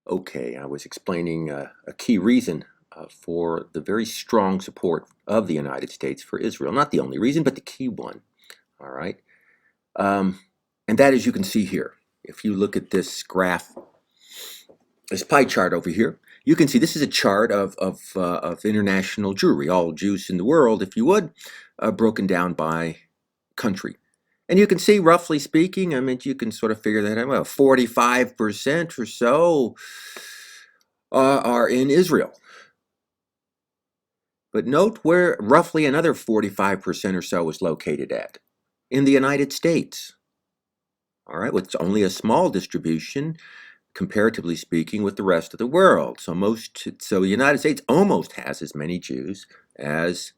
Okay, I was explaining a key reason for the very strong support of the United States for Israel. Not the only reason, but the key one. All right. Um, and that, as you can see here, if you look at this graph, this pie chart over here, you can see this is a chart of international Jewry, all Jews in the world, if you would, broken down by country. And you can see, roughly speaking, I mean, you can sort of figure that out. Well, 45% or so are in Israel. But note where roughly another 45% or so is located at, in the United States. All right, with only a small distribution, comparatively speaking, with the rest of the world. So the United States almost has as many Jews as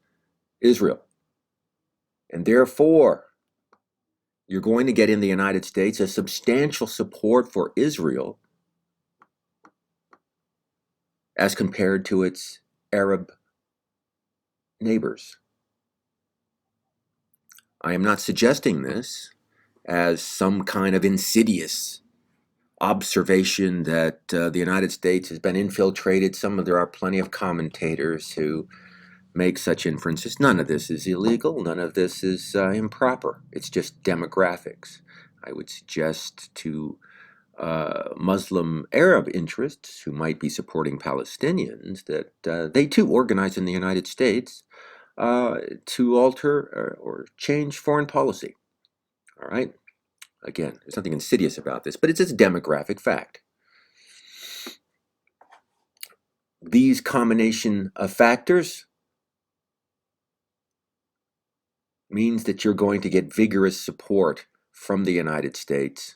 Israel. And therefore, you're going to get in the United States a substantial support for Israel as compared to its Arab neighbors. I am not suggesting this as some kind of insidious observation that the United States has been infiltrated. There are plenty of commentators who make such inferences. None of this is illegal. None of this is improper. It's just demographics. I would suggest to Muslim Arab interests who might be supporting Palestinians that they too organize in the United States to alter or change foreign policy. All right? Again, there's nothing insidious about this, but it's just a demographic fact. These combination of factors means that you're going to get vigorous support from the United States,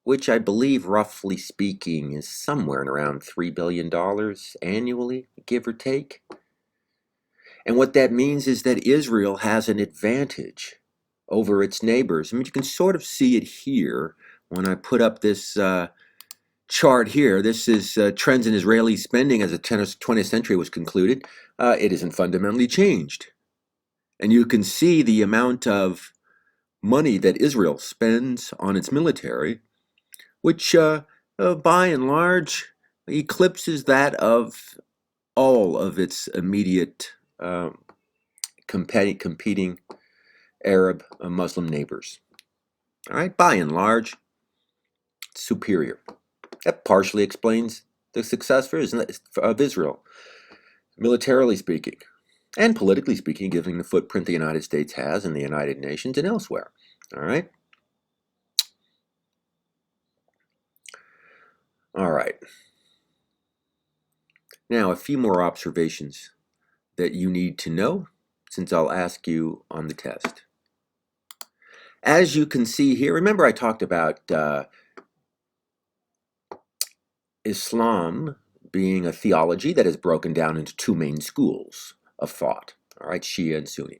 which I believe, roughly speaking, is somewhere around $3 billion annually, give or take. And what that means is that Israel has an advantage over its neighbors. I mean, you can sort of see it here when I put up this chart here. This is trends in Israeli spending as the 20th century was concluded. It isn't fundamentally changed. And you can see the amount of money that Israel spends on its military, which by and large eclipses that of all of its immediate competing Arab Muslim neighbors. All right, by and large, superior. That partially explains the success of Israel, militarily speaking, and politically speaking, given the footprint the United States has in the United Nations and elsewhere. All right? All right. Now, a few more observations that you need to know, since I'll ask you on the test. As you can see here, remember I talked about Islam being a theology that is broken down into two main schools of thought, all right, Shia and Sunni.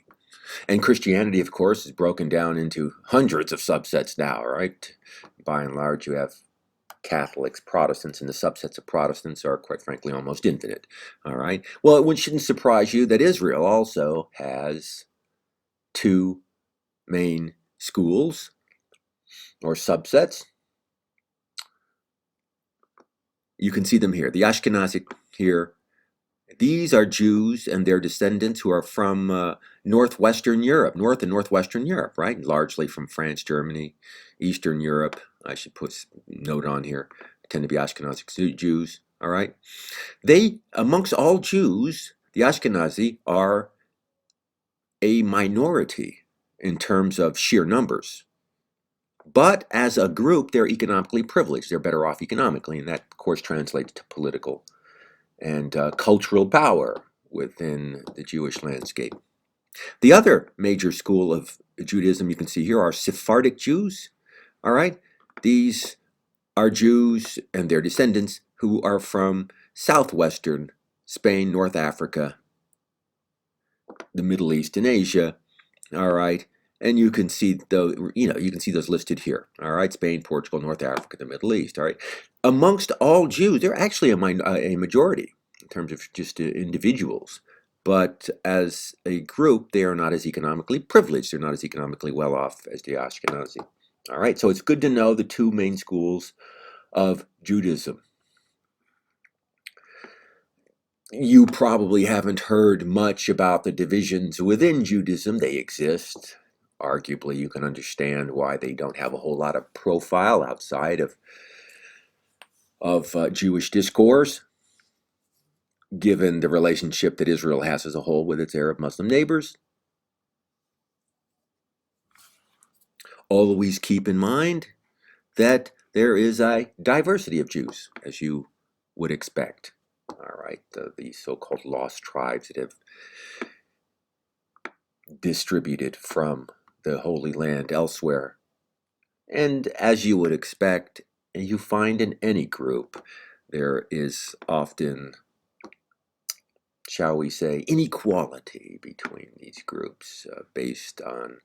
And Christianity, of course, is broken down into hundreds of subsets now, right? By and large, you have Catholics, Protestants, and the subsets of Protestants are, quite frankly, almost infinite, all right? Well, it shouldn't surprise you that Israel also has two main schools or subsets. You can see them here. The Ashkenazic here. These are Jews and their descendants who are from northwestern Europe, North and northwestern Europe, right? Largely from France, Germany, Eastern Europe. I should put a note on here. Tend to be Ashkenazic Jews, all right? They, amongst all Jews, the Ashkenazi are a minority in terms of sheer numbers. But as a group, they're economically privileged. They're better off economically, and that, of course, translates to political and cultural power within the Jewish landscape. The other major school of Judaism you can see here are Sephardic Jews. All right, these are Jews and their descendants who are from southwestern Spain, North Africa, the Middle East, and Asia. All right, and you can see those listed here. All right, Spain, Portugal, North Africa, the Middle East. All right, amongst all Jews, they're actually a majority in terms of just individuals. But as a group, they are not as economically privileged. They're not as economically well off as the Ashkenazi. All right, so it's good to know the two main schools of Judaism. You probably haven't heard much about the divisions within Judaism. They exist. Arguably, you can understand why they don't have a whole lot of profile outside of Jewish discourse, given the relationship that Israel has as a whole with its Arab Muslim neighbors. Always keep in mind that there is a diversity of Jews, as you would expect. All right, the so-called lost tribes that have distributed from the Holy Land elsewhere. And as you would expect, you find in any group, there is often, shall we say, inequality between these groups based on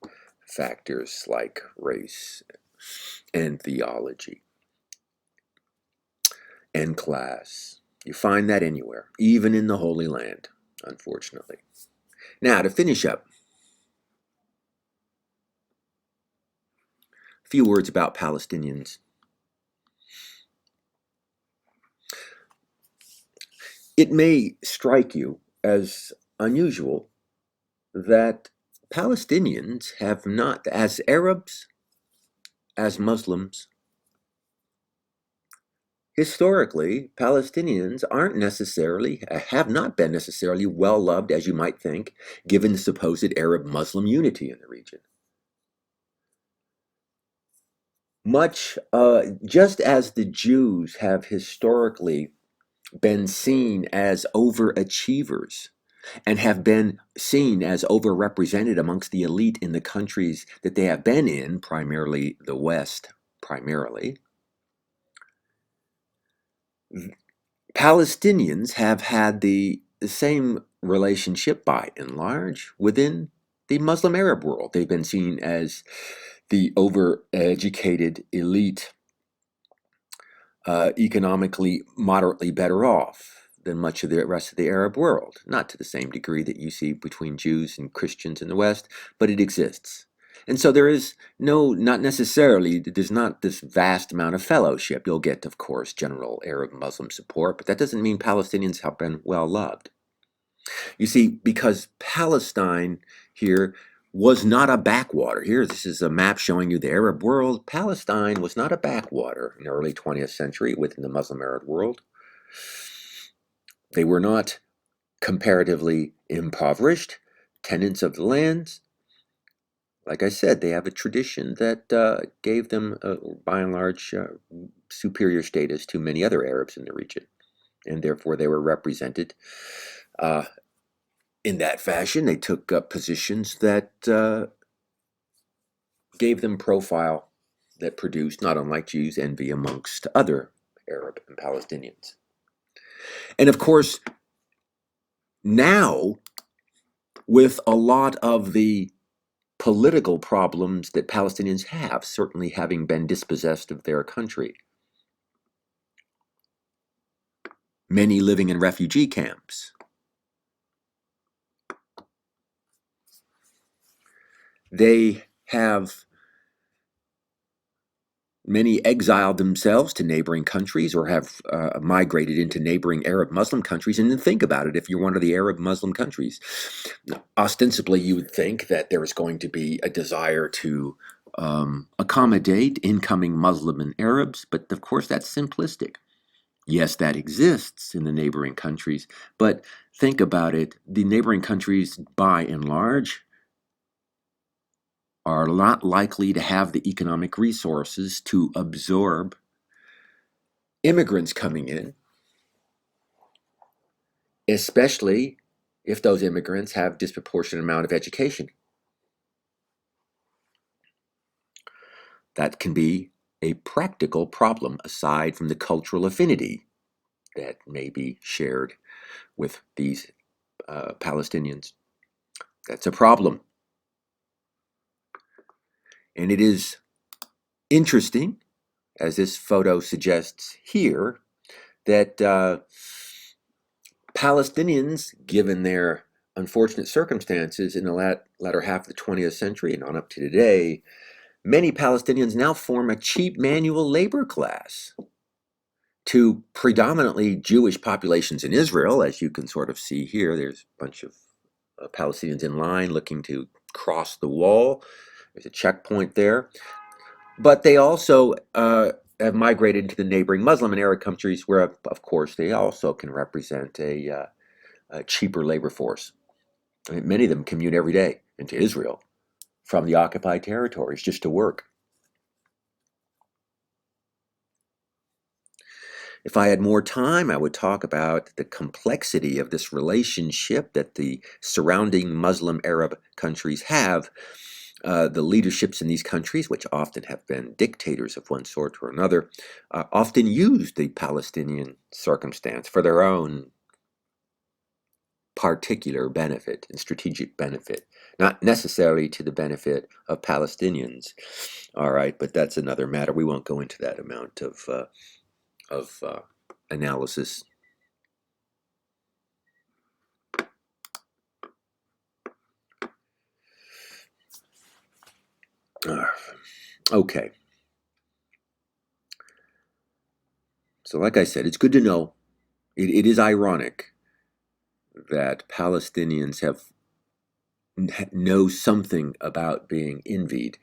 factors like race and theology and class. You find that anywhere, even in the Holy Land, unfortunately. Now, to finish up, a few words about Palestinians. It may strike you as unusual that Palestinians have not, as Arabs, as Muslims, historically, Palestinians have not been necessarily well loved, as you might think, given the supposed Arab-Muslim unity in the region. Just as the Jews have historically been seen as overachievers and have been seen as overrepresented amongst the elite in the countries that they have been in, primarily the West, Palestinians have had the same relationship by and large within the Muslim Arab world. They've been seen as the overeducated elite, economically moderately better off than much of the rest of the Arab world. Not to the same degree that you see between Jews and Christians in the West, but it exists. And so there's not this vast amount of fellowship. You'll get, of course, general Arab Muslim support, but that doesn't mean Palestinians have been well loved. You see, because Palestine here was not a backwater. Here, this is a map showing you the Arab world. Palestine was not a backwater in the early 20th century within the Muslim Arab world. They were not comparatively impoverished tenants of the lands. Like I said, they have a tradition that gave them, by and large, superior status to many other Arabs in the region. And therefore, they were represented in that fashion. They took up positions that gave them profile that produced, not unlike Jews, envy amongst other Arab and Palestinians. And of course, now, with a lot of the political problems that Palestinians have, certainly having been dispossessed of their country, many living in refugee camps, they have many exiled themselves to neighboring countries or have migrated into neighboring Arab Muslim countries. And then think about it, if you're one of the Arab Muslim countries, ostensibly you would think that there is going to be a desire to accommodate incoming Muslim and Arabs, but of course that's simplistic. Yes, that exists in the neighboring countries, but think about it, the neighboring countries by and large are not likely to have the economic resources to absorb immigrants coming in, especially if those immigrants have disproportionate amount of education. That can be a practical problem aside from the cultural affinity that may be shared with these Palestinians. That's a problem. And it is interesting, as this photo suggests here, that Palestinians, given their unfortunate circumstances in the latter half of the 20th century and on up to today, many Palestinians now form a cheap manual labor class to predominantly Jewish populations in Israel, as you can sort of see here. There's a bunch of Palestinians in line looking to cross the wall. There's a checkpoint there. But they also have migrated into the neighboring Muslim and Arab countries, where, of course, they also can represent a cheaper labor force. I mean, many of them commute every day into Israel from the occupied territories just to work. If I had more time, I would talk about the complexity of this relationship that the surrounding Muslim Arab countries have. The leaderships in these countries, which often have been dictators of one sort or another, often use the Palestinian circumstance for their own particular benefit and strategic benefit, not necessarily to the benefit of Palestinians. All right, but that's another matter. We won't go into that amount of analysis. Okay. So, like I said, it's good to know. It is ironic that Palestinians know something about being envied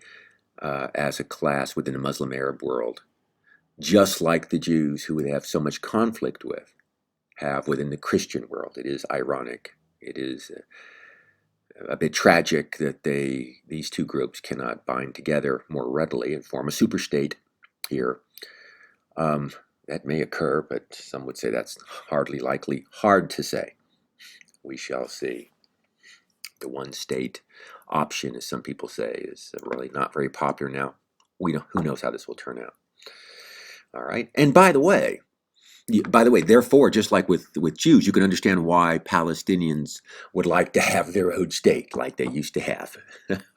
as a class within the Muslim Arab world, just like the Jews, who they have so much conflict with, have within the Christian world. It is ironic. It is a bit tragic that these two groups cannot bind together more readily and form a superstate here. That may occur, but some would say that's hardly likely. Hard to say. We shall see. The one state option, as some people say, is really not very popular now. Who knows how this will turn out. All right. And by the way, therefore, just like with Jews, you can understand why Palestinians would like to have their own state like they used to have.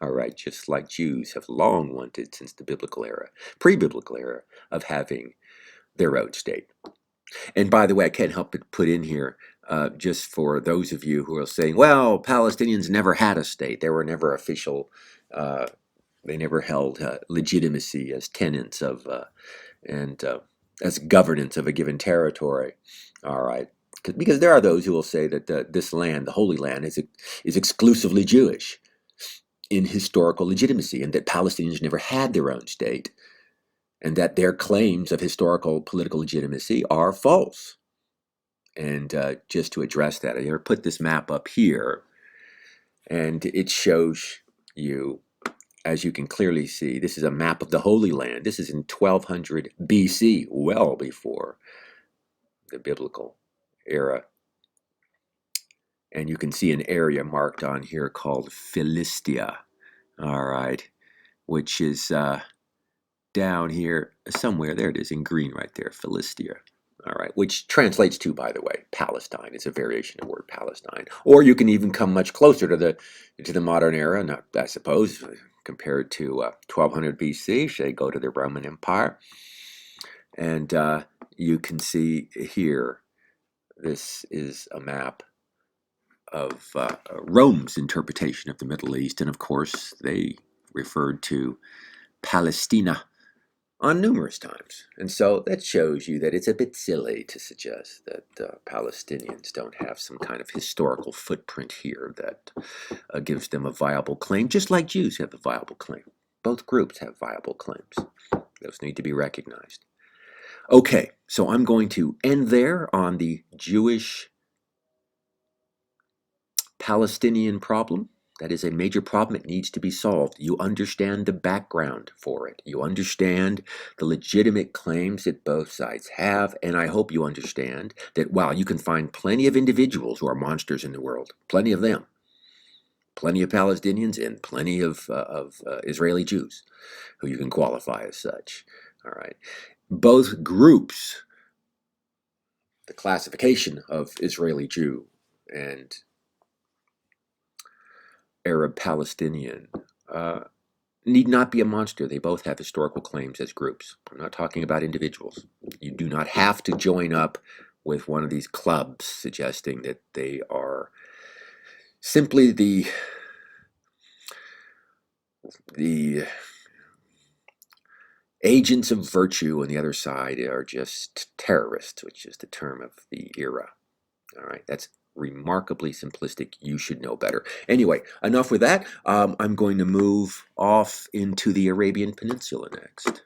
All right. Just like Jews have long wanted since the biblical era, pre-biblical era, of having their own state. And by the way, I can't help but put in here, just for those of you who are saying, well, Palestinians never had a state. They were never official. They never held legitimacy as tenants of and as governance of a given territory. All right. Because there are those who will say that this land, the Holy Land, is exclusively Jewish in historical legitimacy, and that Palestinians never had their own state, and that their claims of historical political legitimacy are false. And just to address that, I put this map up here, and it shows you, as you can clearly see, this is a map of the Holy Land. This is in 1200 BC, well before the biblical era. And you can see an area marked on here called Philistia, all right, which is down here somewhere. There it is in green right there, Philistia. All right, which translates to, by the way, Palestine. It's a variation of the word Palestine. Or you can even come much closer to the modern era, not, I suppose, compared to 1200 BC. Say, go to the Roman Empire. And you can see here, this is a map of Rome's interpretation of the Middle East. And of course, they referred to Palestina on numerous times. And so that shows you that it's a bit silly to suggest that Palestinians don't have some kind of historical footprint here that gives them a viable claim, just like Jews have a viable claim. Both groups have viable claims. Those need to be recognized. Okay, so I'm going to end there on the Jewish Palestinian problem. That is a major problem. It needs to be solved. You understand the background for it. You understand the legitimate claims that both sides have. And I hope you understand that while you can find plenty of individuals who are monsters in the world, plenty of them, plenty of Palestinians and plenty of Israeli Jews who you can qualify as such. All right. Both groups, the classification of Israeli Jew and Arab Palestinian, need not be a monster. They both have historical claims as groups. I'm not talking about individuals. You do not have to join up with one of these clubs suggesting that they are simply the Agents of virtue on the other side are just terrorists, which is the term of the era. All right, that's remarkably simplistic. You should know better. Anyway, enough with that. I'm going to move off into the Arabian Peninsula next.